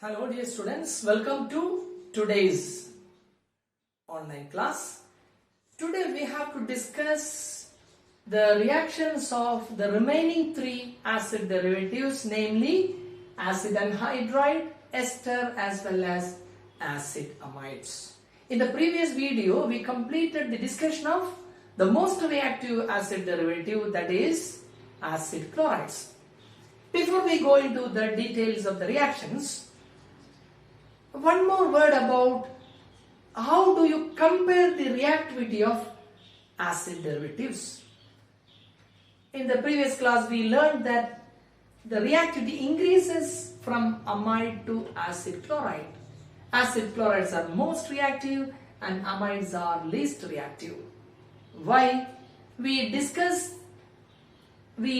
Hello dear students, welcome to today's online class. Today we have to discuss the reactions of the remaining three acid derivatives, namely acid anhydride, ester as well as acid amides. In the previous video we completed the discussion of the most reactive acid derivative, that is acid chlorides. Before we go into the details of the reactions, one more word about how do you compare the reactivity of acid derivatives. In the previous class we learned that the reactivity increases from amide to acid chloride. Acid chlorides are most reactive and amides are least reactive. Why? We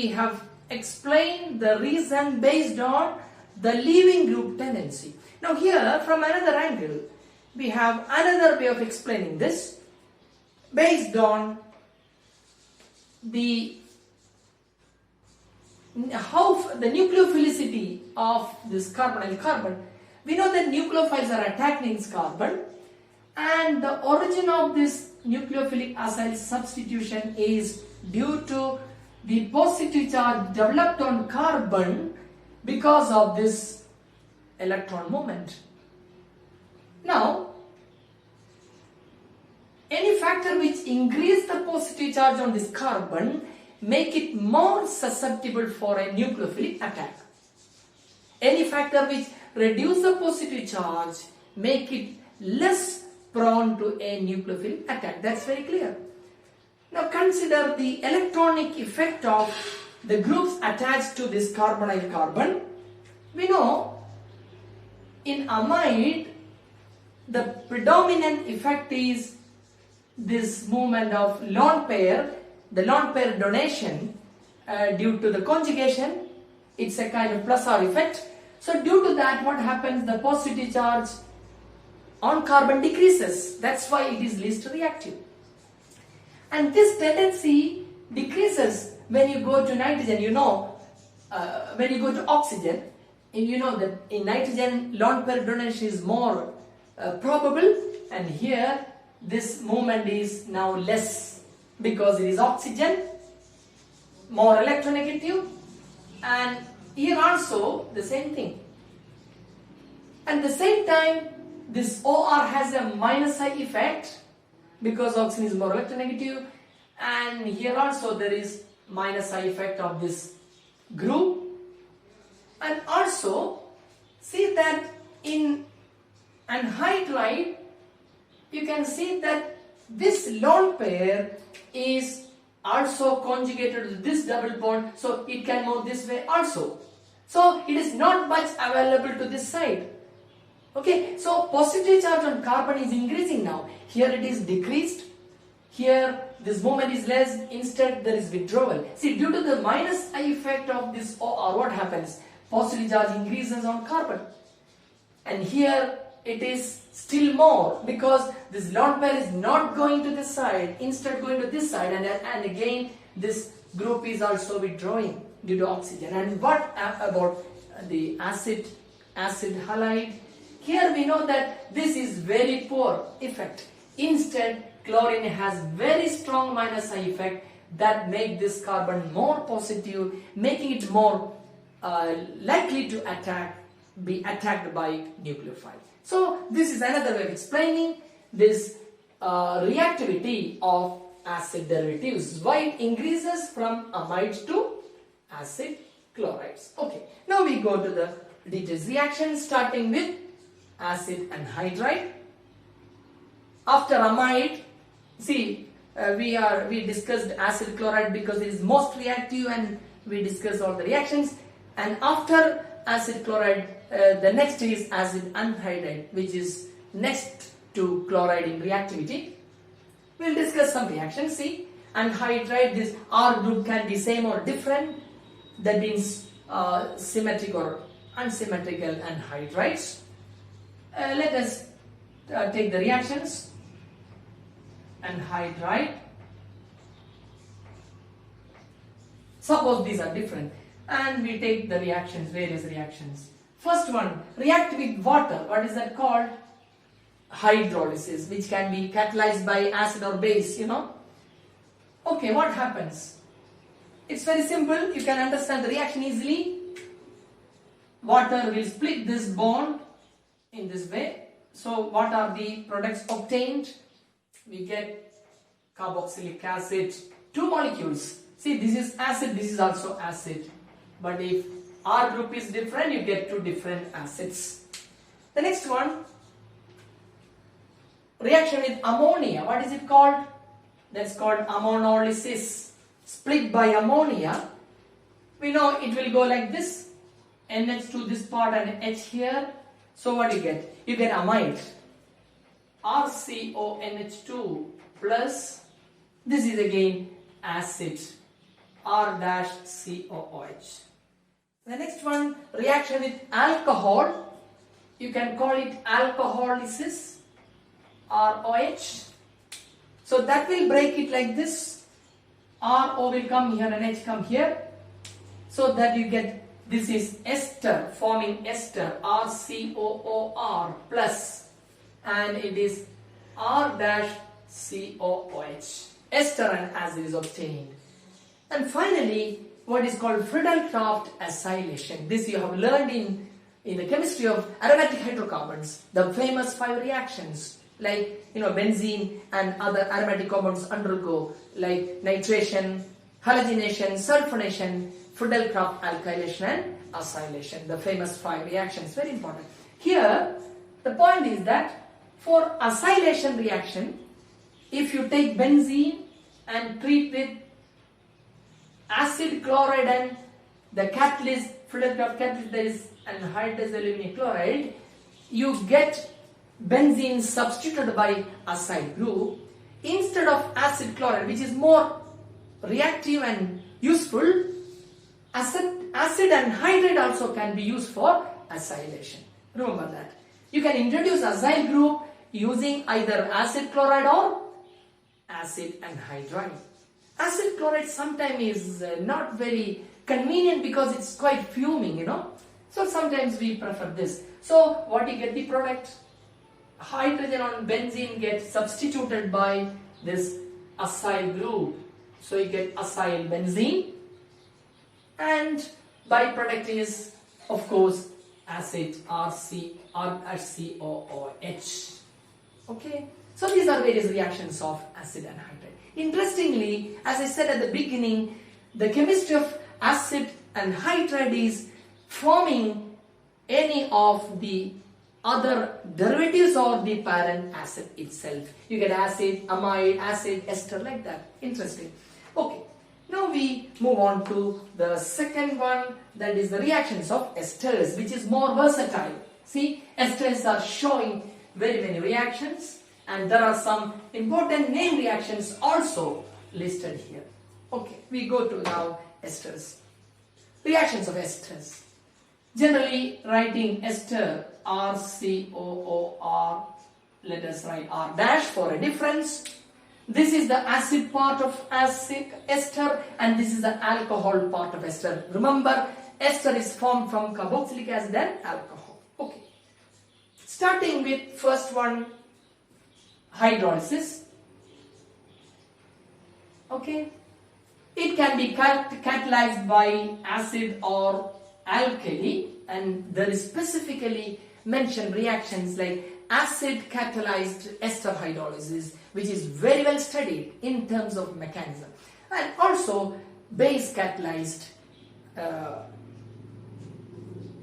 have explained the reason based on the leaving group tendency. Now here, from another angle, we have another way of explaining this based on the nucleophilicity of this carbonyl-carbon. We know that nucleophiles are attacking this carbon, and the origin of this nucleophilic acyl substitution is due to the positive charge developed on carbon because of this electron movement. Now, any factor which increase the positive charge on this carbon make it more susceptible for a nucleophilic attack. Any factor which reduce the positive charge make it less prone to a nucleophilic attack. That's very clear. Now consider the electronic effect of the groups attached to this carbonyl carbon. We know in amide the predominant effect is this movement of lone pair, the lone pair donation due to the conjugation. It's a kind of plus R effect. So due to that, what happens? The positive charge on carbon decreases. That's why it is least reactive. And this tendency decreases when you go to nitrogen. When you go to oxygen, you know that in nitrogen lone pair donation is more probable, and here this movement is now less because it is oxygen, more electronegative, and here also the same thing. At the same time, this OR has a minus I effect because oxygen is more electronegative, and here also there is minus I effect of this group. And also see that in anhydride you can see that this lone pair is also conjugated to this double bond, so it can move this way also. So it is not much available to this side. Okay, so positive charge on carbon is increasing now. Here it is decreased. Here this movement is less. Instead there is withdrawal. See, due to the minus I effect of this OR, what happens? Positive charge increases on carbon, and here it is still more because this lone pair is not going to this side, instead going to this side, and again this group is also withdrawing due to oxygen. And what about the acid halide? Here we know that this is very poor effect. Instead, chlorine has very strong minus I effect that make this carbon more positive, making it more likely to be attacked by nucleophile. So this is another way of explaining this reactivity of acid derivatives, why it increases from amide to acid chlorides. Okay, now we go to the details reaction, starting with acid anhydride. After amide, see, we discussed acid chloride because it is most reactive, and we discussed all the reactions. And after acid chloride, the next is acid anhydride, which is next to chloride in reactivity. We'll discuss some reactions. See, anhydride, this R group can be same or different. That means symmetric or unsymmetrical anhydrides. Let us take the reactions. Anhydride. Suppose these are different, and we take the reactions, various reactions. First one, react with water. What is that called? Hydrolysis, which can be catalyzed by acid or base, Okay, what happens? It's very simple. You can understand the reaction easily. Water will split this bond in this way. So what are the products obtained? We get carboxylic acid, 2 molecules. See, this is acid, this is also acid. But if R group is different, you get 2 different acids. The next one, reaction with ammonia. What is it called? That's called ammonolysis. Split by ammonia. We know it will go like this. NH to this part and H here. So what do you get? You get amide. RCONH2 plus, this is again acid, R-COOH. The next one, reaction with alcohol. You can call it alcoholysis, ROH. So that will break it like this. RO will come here and H come here. So that you get, this is ester, forming ester, RCOOR plus, and it is R-COOH. Ester and acid is obtained. And finally, what is called Friedel-Crafts acylation. This you have learned in the chemistry of aromatic hydrocarbons, the famous 5 reactions, like benzene and other aromatic compounds undergo, like nitration, halogenation, sulfonation, Friedel-Crafts alkylation and acylation, the famous 5 reactions, very important. Here, the point is that for acylation reaction, if you take benzene and treat with acid chloride and the catalyst, Friedel-Crafts catalyst, there is anhydride aluminum chloride, you get benzene substituted by acyl group instead of acid chloride, which is more reactive and useful. Acid anhydride also can be used for acylation. Remember that. You can introduce acyl group using either acid chloride or acid anhydride. Acid chloride sometimes is not very convenient because it's quite fuming, So sometimes we prefer this. So what you get the product? Hydrogen on benzene gets substituted by this acyl group. So you get acyl benzene. And byproduct is, of course, acid RCOOH. Okay, so these are various reactions of acid and anhydride. Interestingly, as I said at the beginning, the chemistry of acid and anhydride is forming any of the other derivatives of the parent acid itself. You get acid, amide, acid, ester, like that. Interesting. Okay. Now we move on to the second one, that is the reactions of esters, which is more versatile. See, esters are showing very many reactions, and there are some important name reactions also listed here. Okay, we go to now esters. Reactions of esters. Generally writing ester, RCOOR, let us write R dash for a difference. This is the acid part of ester and this is the alcohol part of ester. Remember, ester is formed from carboxylic acid and alcohol. Okay. Starting with first one, hydrolysis. Okay. It can be catalyzed by acid or alkali, and there is specifically mentioned reactions like acid catalyzed ester hydrolysis, which is very well studied in terms of mechanism, and also base catalyzed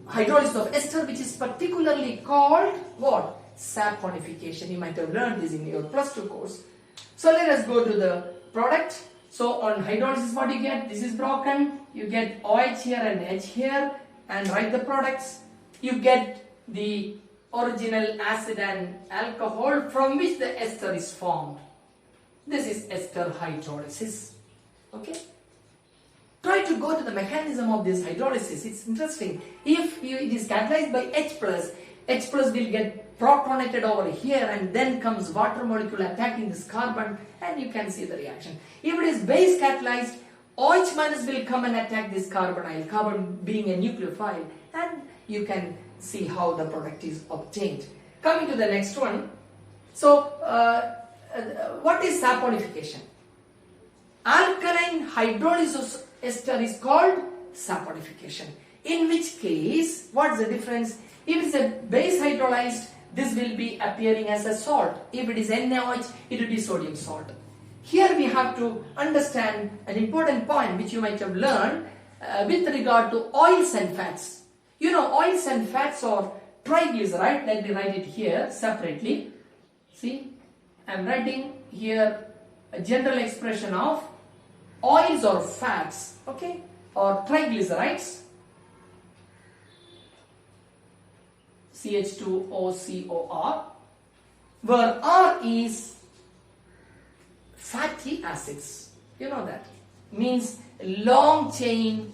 hydrolysis of ester, which is particularly called what? Saponification. You might have learned this in your +2 course. So let us go to the product. So on hydrolysis, what you get? This is broken. You get OH here and H here, and write the products. You get the original acid and alcohol from which the ester is formed. This is ester hydrolysis. Okay. Try to go to the mechanism of this hydrolysis. It's interesting. If it is catalyzed by H plus will get protonated over here, and then comes water molecule attacking this carbon, and you can see the reaction. If it is base catalyzed, OH minus will come and attack this carbonyl, carbon being a nucleophile, and you can see how the product is obtained. Coming to the next one. So, what is saponification? Alkaline hydrolysis ester is called saponification. In which case, what's the difference? If it's a base hydrolyzed, this will be appearing as a salt. If it is NaOH, it will be sodium salt. Here we have to understand an important point which you might have learned with regard to oils and fats. You know, oils and fats are triglyceride. Let me write it here separately. See, I am writing here a general expression of oils or fats, okay, or triglycerides. CH2OCOR, where R is fatty acids. You know that. Means long chain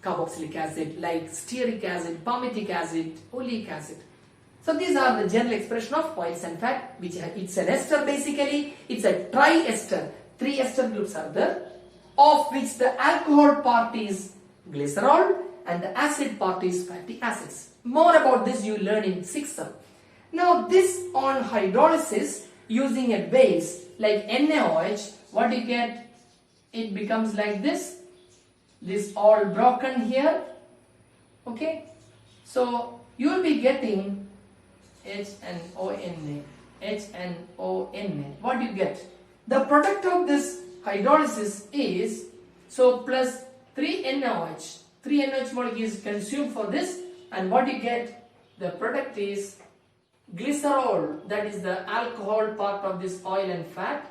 carboxylic acid like stearic acid, palmitic acid, oleic acid. So these are the general expression of oils and fat, which it's an ester basically. It's a triester. 3 ester groups are there, of which the alcohol part is glycerol and the acid part is fatty acids. More about this you learn in 6th term. Now this on hydrolysis using a base like NaOH, what you get? It becomes like this. This all broken here. Okay. So you will be getting HNONA. HNONA. What do you get? The product of this hydrolysis is, so plus 3 NaOH. 3 NaOH molecule is consumed for this, and what you get? The product is glycerol, that is the alcohol part of this oil and fat,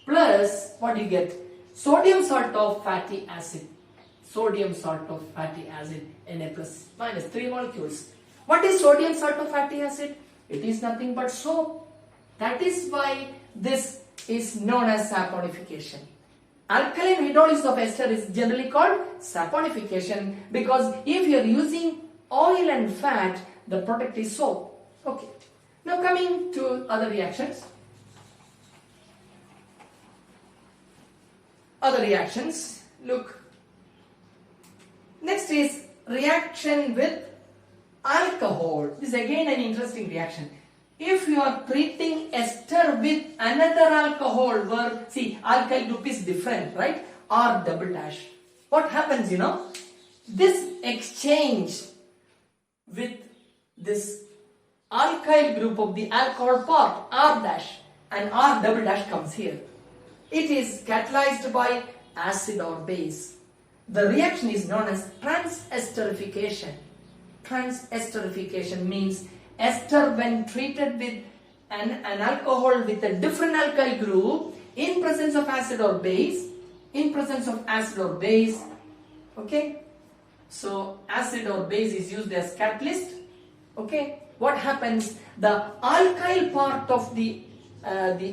plus what you get? Sodium salt of fatty acid. Sodium salt of fatty acid, Na plus minus 3 molecules. What is sodium salt of fatty acid? It is nothing but soap. That is why this is known as saponification. Alkaline hydrolysis of ester is generally called saponification because if you are using oil and fat, the product is soap. Okay. Now coming to other reactions. Other reactions. Look. Next is reaction with alcohol. This is again an interesting reaction. If you are treating ester with another alcohol where, see, alkyl group is different, right? R double dash. What happens, you know? This exchange with this alkyl group of the alcohol part, R dash, and R double dash comes here. It is catalyzed by acid or base. The reaction is known as transesterification. Transesterification means ester when treated with an alcohol with a different alkyl group in presence of acid or base, okay. So acid or base is used as catalyst, okay. What happens? The alkyl part of the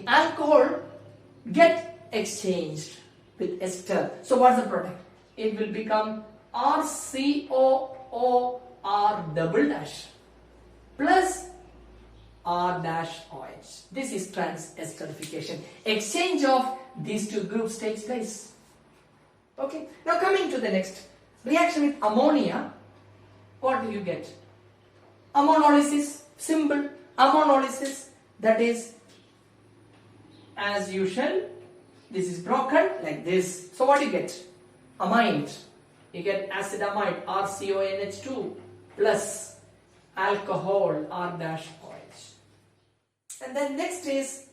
alcohol get exchanged with ester. So what's the product? It will become RCOOR double dash plus R dash OH. This is transesterification. Exchange of these two groups takes place. Okay. Now coming to the next reaction with ammonia. What do you get? Ammonolysis. Simple. Ammonolysis. That is, as usual, this is broken like this. So what do you get? Amide. You get acid amide RCONH2 plus alcohol R dash OH. And then next is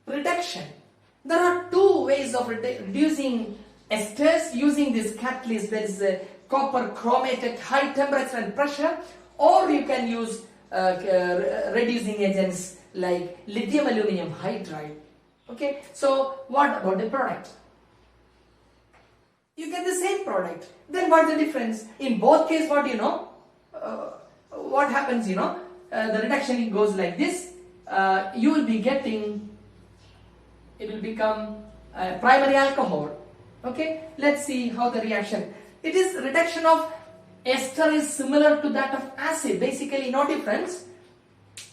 reduction. There are two ways of reducing esters using this catalyst. There is a copper chromate at high temperature and pressure, or you can use reducing agents like lithium aluminum hydride. Okay, so what about the product? You get the same product. Then what's the difference? In both cases, what you know? What happens, you know? The reduction it goes like this. You will be getting, it will become primary alcohol. Okay, let's see how the reaction. It is reduction of ester is similar to that of acid. Basically, no difference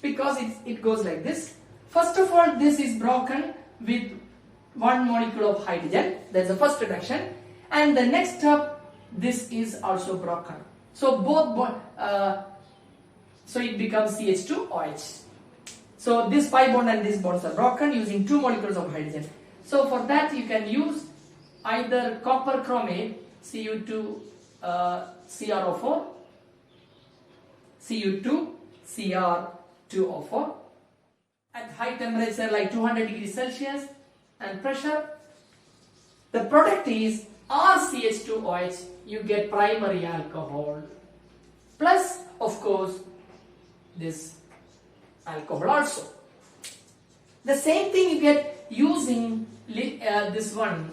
because it goes like this. First of all, this is broken with one molecule of hydrogen. That's the first reduction. And the next step, this is also broken. So so it becomes CH2OH. So this pi bond and these bonds are broken using 2 molecules of hydrogen. So for that you can use either copper chromate Cu2 CrO4, Cu2 Cr2O4 at high temperature like 200 degrees Celsius and pressure. The product is RCH2OH. You get primary alcohol plus of course this alcohol also. The same thing you get using this one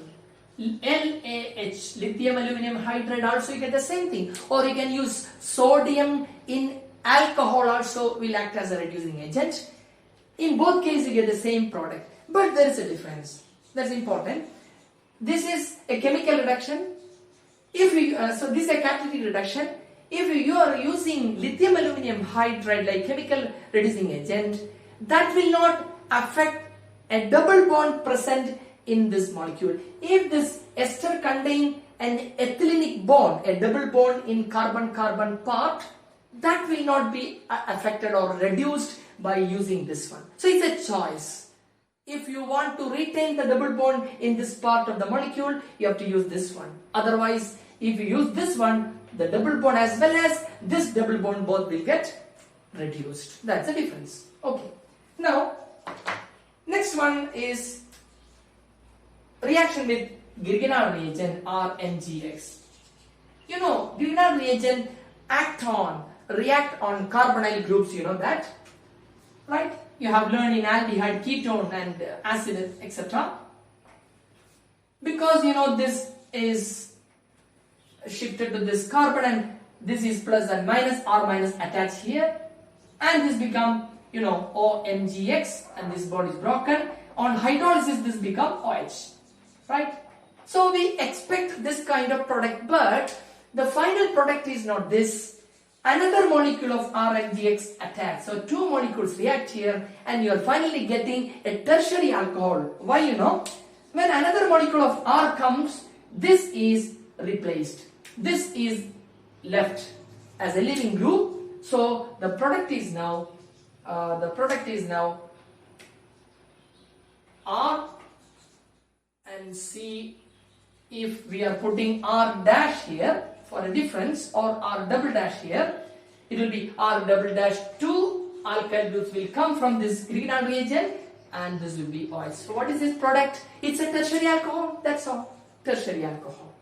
LAH, lithium aluminum hydride, also you get the same thing. Or you can use sodium in alcohol, also will act as a reducing agent. In both cases you get the same product, but there is a difference. That's important. This is a chemical reduction. If you so this is a catalytic reduction. If you are using lithium aluminum hydride like chemical reducing agent, that will not affect a double bond present in this molecule. If this ester contain an ethylenic bond, a double bond in carbon-carbon part, that will not be affected or reduced by using this one. So it's a choice. If you want to retain the double bond in this part of the molecule, you have to use this one. Otherwise, if you use this one, the double bond as well as this double bond both will get reduced. That's the difference. Okay. Now, next one is reaction with Grignard reagent RNGX. You know, Grignard reagent react on carbonyl groups, you know that, right? You have learned in aldehyde, ketone and acid, etc. Because you know this is shifted to this carbon and this is plus and minus, R minus attached here, and this become, you know, OMGX, and this bond is broken. On hydrolysis this become OH, right? So we expect this kind of product, but the final product is not this. Another molecule of RNGX attacks. So 2 molecules react here and you are finally getting a tertiary alcohol. Why, you know? When another molecule of R comes, this is replaced. This is left as a living group. So the product is now R and C. If we are putting R dash here for a difference, or R double dash here, it will be R double dash 2 alkyl groups will come from this Grignard reagent and this will be OH. So what is this product? It's a tertiary alcohol, that's all. Tertiary alcohol.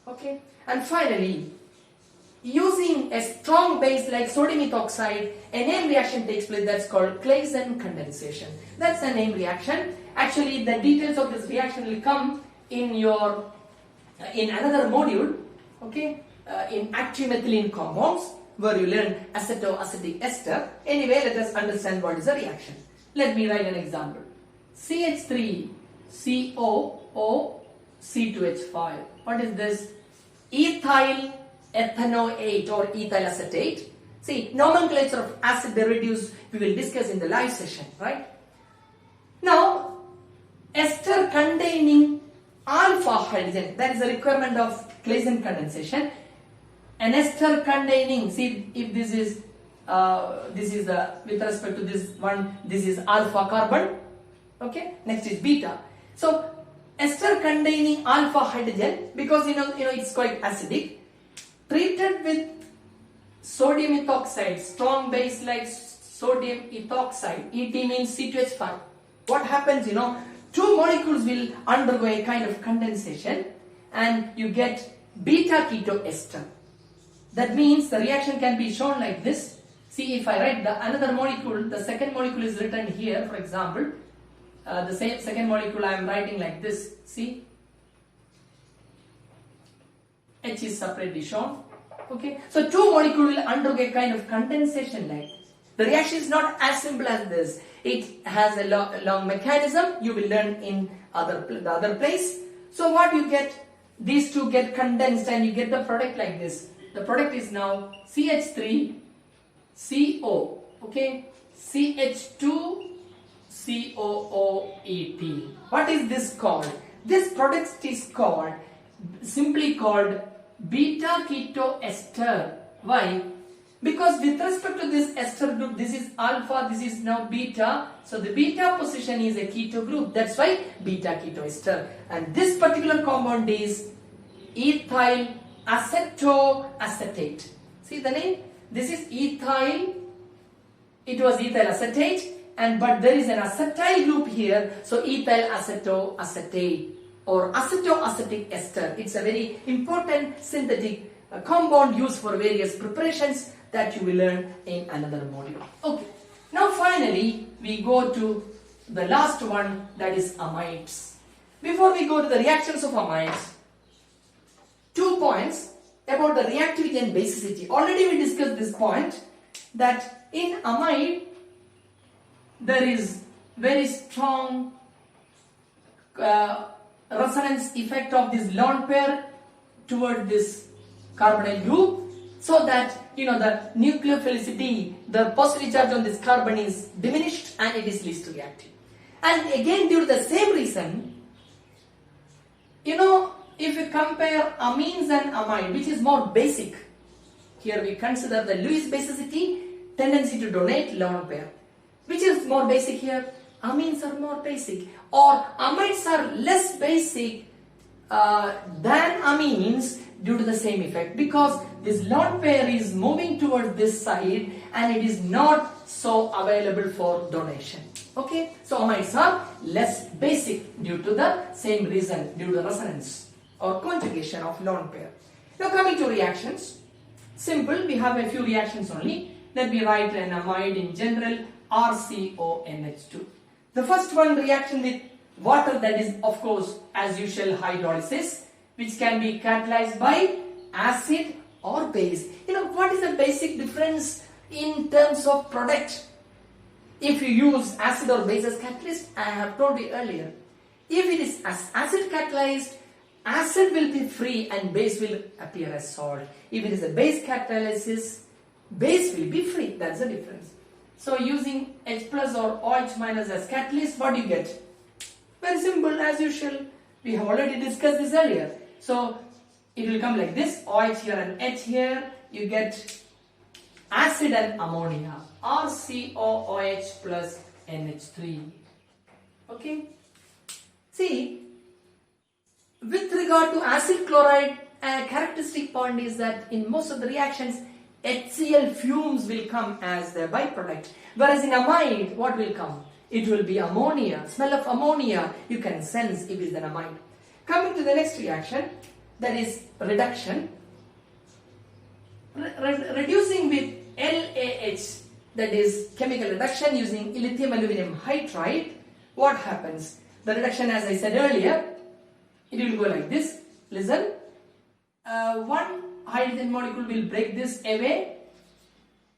Okay. And finally, using a strong base like sodium ethoxide, a name reaction takes place that's called Claisen condensation. That's a name reaction. Actually, the details of this reaction will come in your in another module, okay, in active methylene compounds, where you learn acetoacetic ester. Anyway, let us understand what is a reaction. Let me write an example. CH3COO C2H5. What is this? Ethyl ethanoate or ethyl acetate. See, nomenclature of acid derivatives we will discuss in the live session, right? Now, ester containing alpha hydrogen, that is a requirement of Claisen condensation. An ester containing, see, if this is with respect to this one, this is alpha carbon, okay, next is beta. So ester containing alpha hydrogen, because you know it's quite acidic, treated with sodium ethoxide, strong base like sodium ethoxide, Et means C2H5. What happens, you know, 2 molecules will undergo a kind of condensation and you get beta keto ester. That means the reaction can be shown like this. See, if I write another molecule, the second molecule is written here, for example. The same second molecule I am writing like this. See, H is separately shown. Okay, so 2 molecules will undergo a kind of condensation like. The reaction is not as simple as this. It has a long mechanism. You will learn in the other place. So what you get? These 2 get condensed and you get the product like this. The product is now CH3CO, okay, CH2COOET. What is this called? This product is called, simply called beta keto ester. Why? Because with respect to this ester group, this is alpha, this is now beta. So the beta position is a keto group. That's why beta ketoester. And this particular compound is ethyl acetoacetate. See the name? This is ethyl. It was ethyl acetate, but there is an acetyl group here. So ethyl acetoacetate or acetoacetic ester. It's a very important synthetic compound used for various preparations that you will learn in another module. Okay. Now finally we go to the last one, that is amides. Before we go to the reactions of amides, 2 points about the reactivity and basicity. Already we discussed this point that in amide there is very strong resonance effect of this lone pair toward this carbonyl group, so that the nucleophilicity, the positive charge on this carbon is diminished and it is least reactive. And again, due to the same reason, if you compare amines and amide, which is more basic, here we consider the Lewis basicity, tendency to donate lone pair. Which is more basic here? Amines are more basic, or amides are less basic than amines due to the same effect, because this lone pair is moving towards this side and it is not so available for donation. Okay, so amides are less basic due to the same reason, due to the resonance or conjugation of lone pair. Now coming to reactions, simple, we have a few reactions only. Let me write an amide in general, RCONH2. The first one, reaction with water, that is of course as usual hydrolysis, which can be catalyzed by acid or base. What is the basic difference in terms of product if you use acid or base as catalyst? I have told you earlier. If it is acid catalyzed, acid will be free and base will appear as salt. If it is a base catalysis, base will be free. That's the difference. So using H plus or OH minus as catalyst, what do you get? Very simple, as usual. We have already discussed this earlier. So it will come like this, OH here and H here. You get acid and ammonia, RCOOH plus NH3. Okay. See, with regard to acid chloride, a characteristic point is that in most of the reactions, HCl fumes will come as the byproduct. Whereas in amide, what will come? It will be ammonia. Smell of ammonia you can sense if it is an amide. Coming to the next reaction, that is reduction. Reducing with LAH, that is chemical reduction using lithium aluminum hydride. What happens? The reduction, as I said earlier, it will go like this. Listen. One hydrogen molecule will break this away,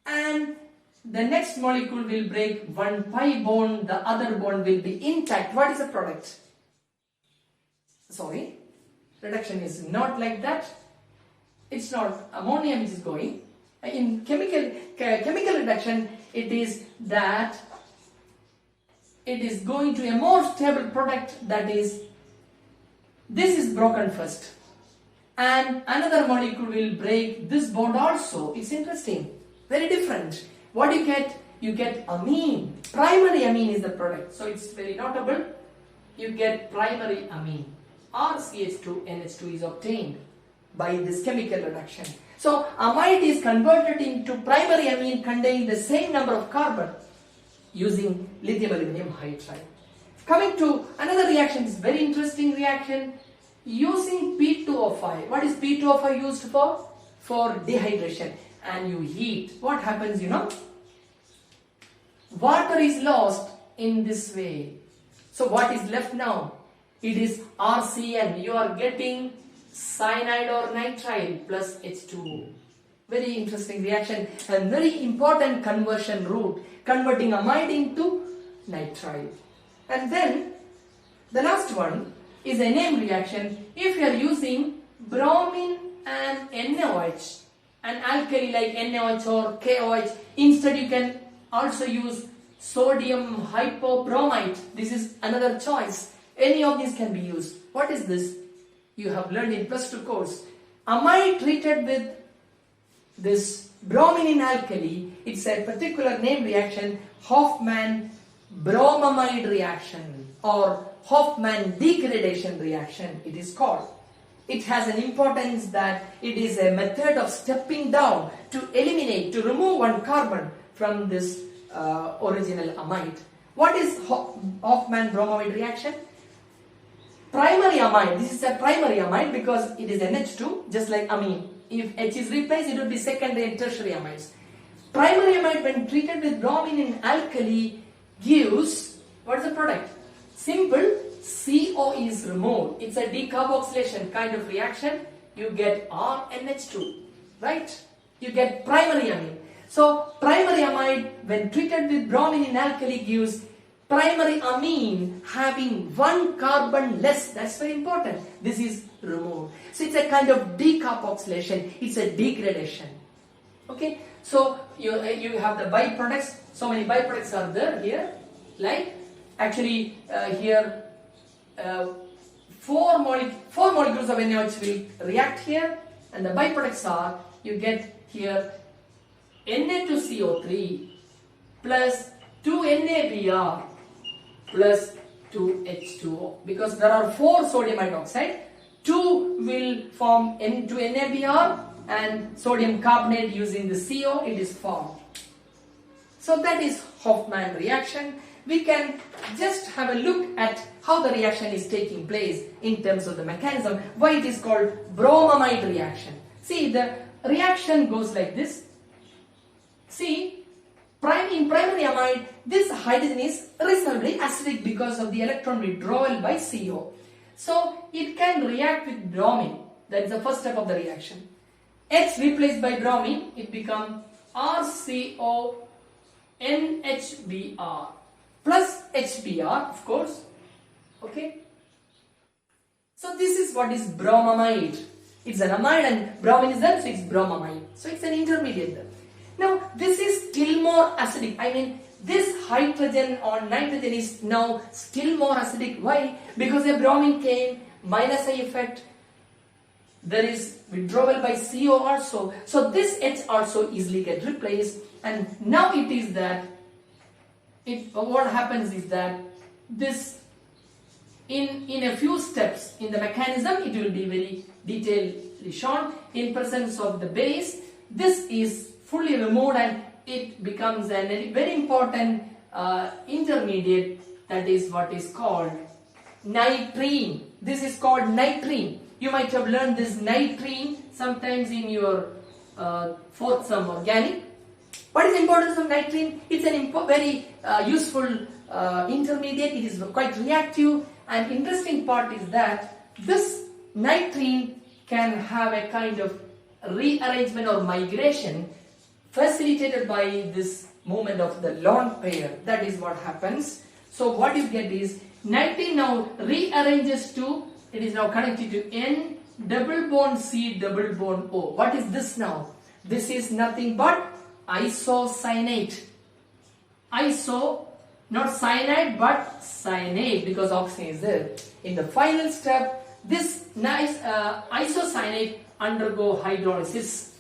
and the next molecule will break one pi bond, the other bond will be intact. What is the product? Sorry, reduction is not like that. It's not ammonia which is going. In chemical reduction, it is that it is going to a more stable product, that is, this is broken first. And another molecule will break this bond also. It's interesting. Very different. What do you get? You get amine. Primary amine is the product. So it's very notable. You get primary amine. RCH2NH2 is obtained by this chemical reduction. So amide is converted into primary amine containing the same number of carbon using lithium aluminum hydride. Coming to another reaction, is very interesting reaction. Using P2O5. What is P2O5 used for? For dehydration. And you heat. What happens, Water is lost in this way. So what is left now? It is RCN. You are getting cyanide or nitrile plus H2O. Very interesting reaction and very important conversion route. Converting amide into nitrile. And then the last one is a name reaction. If you are using bromine and NaOH, an alkali like NaOH or KOH, instead you can also use sodium hypobromite. This is another choice. Any of these can be used. What is this? You have learned in +2 course. Amide treated with this bromine in alkali, it's a particular name reaction, Hofmann-bromamide reaction or Hofmann degradation reaction it is called. It has an importance that it is a method of stepping down to eliminate, to remove one carbon from this original amide. What is Hofmann-bromamide reaction? Primary amide, this is a primary amide because it is NH2, just like amine. If H is replaced, it will be secondary and tertiary amides. Primary amide when treated with bromine in alkali gives, what is the product? Simple, CO is removed. It's a decarboxylation kind of reaction. You get RNH2, right? You get primary amine. So primary amide when treated with bromine in alkali gives primary amine having one carbon less. That's very important. This is removed. So it's a kind of decarboxylation. It's a degradation. Okay. So you have the byproducts. So many byproducts are there here. Like actually here 4 molecules of NaOH will react here, and the byproducts are you get here Na2CO3 plus 2NaBr plus 2H2O, because there are 4 sodium hydroxide. 2 will form N2NaBr and sodium carbonate using the CO it is formed. So that is Hofmann reaction. We can just have a look at how the reaction is taking place in terms of the mechanism, why it is called bromamide reaction. See, the reaction goes like this. See, in primary amide, this hydrogen is reasonably acidic because of the electron withdrawal by CO. So it can react with bromine. That is the first step of the reaction. H replaced by bromine, it becomes RCONHBr plus HBr, of course. Okay. So this is what is bromamide. It's an amide and bromine is there, so it's bromamide. So it's an intermediate there. Now this is still more acidic. I mean, this hydrogen or nitrogen is now still more acidic. Why? Because the bromine came, minus I effect. There is withdrawal by CO also. So this H also easily get replaced. And now it is that what happens is that this in a few steps in the mechanism, it will be very detailedly shown. In presence of the base, this is fully removed and it becomes a very important intermediate, that is what is called nitrene. This is called nitrene. You might have learned this nitrene sometimes in your 4th Sem Organic. What is the importance of nitrene? It's a very useful intermediate. It is quite reactive, and interesting part is that this nitrene can have a kind of rearrangement or migration facilitated by this movement of the lone pair. That is what happens. So what you get is nitrene now rearranges to, it is now connected to N double bond C double bond O. What is this now? This is nothing but isocyanate. Iso, not cyanide but cyanate, because oxygen is there. In the final step, this nice isocyanate undergo hydrolysis.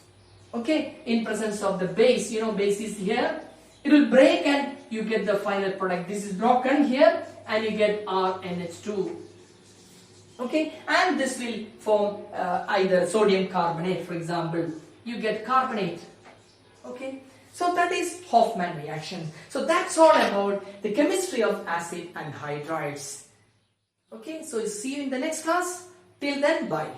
Okay, in presence of the base, base is here. It will break and you get the final product. This is broken here and you get RNH2. Okay, and this will form either sodium carbonate, for example. You get carbonate. Okay, so that is Hofmann reaction. So that's all about the chemistry of acid and anhydrides. Okay, so see you in the next class. Till then, bye.